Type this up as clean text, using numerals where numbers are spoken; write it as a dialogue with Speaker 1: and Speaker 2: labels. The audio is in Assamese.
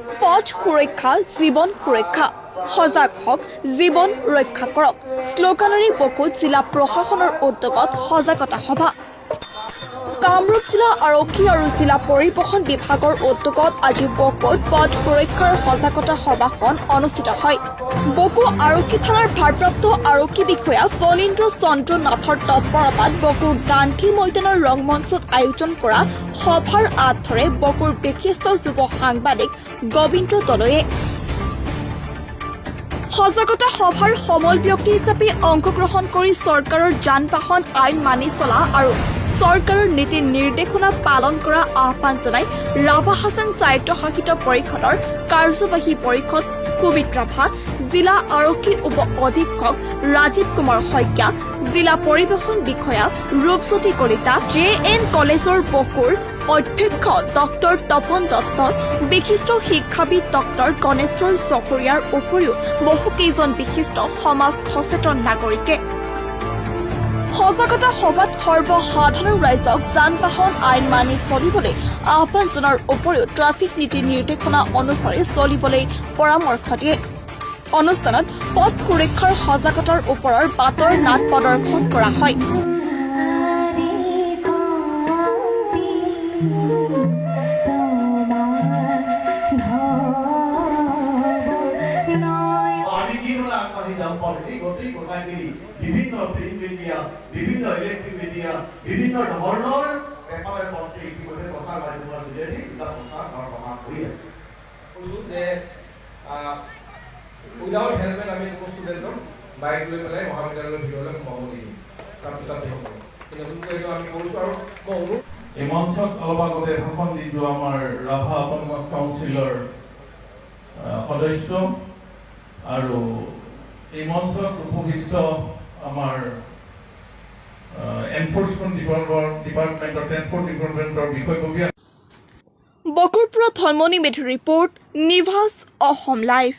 Speaker 1: পথ সুৰক্ষা জীৱন সুৰক্ষা সজাগ হওক জীৱন ৰক্ষা কৰক শ্লোগানেৰে বকুত জিলা প্ৰশাসনৰ উদ্যোগত সজাগতা সভা কামৰূপ জিলা আৰক্ষী আৰু জিলা পৰিবহণ বিভাগৰ উদ্যোগত আজি বকুত পথ সুৰক্ষাৰ সজাগতা সভাখন অনুষ্ঠিত হয়। বকু আৰক্ষী থানাৰ ভাৰপ্ৰাপ্ত আৰক্ষী বিষয়া ফণীন্দ্ৰ চন্দ্ৰ নাথৰ তৎপৰতাত বকুৰ গান্ধী ময়দানৰ ৰংমঞ্চত আয়োজন কৰা সভাৰ আঁত ধৰে বকুৰ বিশিষ্ট যুৱ সাংবাদিক গোবিন্দ দলৈয়ে। সজাগতা সভাৰ সমল ব্যক্তি হিচাপে অংশগ্ৰহণ কৰি চৰকাৰৰ যান বাহন আইন মানি চলা আৰু চৰকাৰৰ নীতি নিৰ্দেশনা পালন কৰা আহ্বান জনাই ৰাভা হাছান স্বায়ত্তশাসিত পৰিষদৰ কাৰ্যবাহী পৰিষদ সুমিত্ৰা ভা, জিলা আৰক্ষী উপ অধীক্ষক ৰাজীৱ কুমাৰ শইকীয়া, জিলা পৰিবহণ বিষয়া ৰূপজ্যোতি কলিতা, JN কলেজৰ বকুৰ অধ্যক্ষ ডক্টৰ তপন দত্ত, বিশিষ্ট শিক্ষাবিদ ডক্টৰ গণেশ্বৰ চহৰীয়াৰ উপৰিও বহুকেইজন বিশিষ্ট সমাজ সচেতন নাগৰিকে সজাগতা সভাত সৰ্বসাধাৰণ ৰাইজক যান বাহন আইন মানি চলিবলৈ আহ্বান জনাৰ উপৰিও ট্ৰাফিক নীতি নিৰ্দেশনা অনুসৰি চলিবলৈ পৰামৰ্শ দিয়ে। অনুষ্ঠানত পথ সুৰক্ষাৰ সজাগতাৰ ওপৰত বাটৰ নাট প্ৰদৰ্শন কৰা হয়।
Speaker 2: বিভিন্ন প্ৰিণ্ট মিডিয়া, বিভিন্ন ইলেক্ট্ৰিক মিডিয়া, বিভিন্ন ধৰণৰ পেপাৰ পত্ৰে ইতিমধ্যে প্ৰচাৰ মাধ্যমৰ যোগেদি এটা প্ৰচাৰ প্ৰমাণ কৰি আছে। কৈছোঁ যে উইদাউট হেলমেট আমি কোনো ষ্টুডেণ্টক বাইক লৈ পেলাই মহাবিদ্যালয়ৰ ভিতৰলৈ সোমাব নিদিওঁ। তাৰপিছত কিন্তু নতুনকৈ এইটো আমি কৰিছোঁ আৰু মই এই মঞ্চত অলপ আগতে ভাষণ দিলোঁ আমাৰ ৰাভা অট'নমাছ কাউন্সিলৰ সদস্য আৰু এই মঞ্চত উপবিষ্ট আমাৰ এনফোৰ্সমেন্ট ডিপাৰ্টমেন্টৰ ট্ৰান্সপোৰ্ট ডিপাৰ্টমেন্টৰ বিষয়ববীয়া।
Speaker 1: বকুৰ পৰা ধনমণি মেধিৰ ৰিপৰ্ট, নিভাজ অসম লাইভ।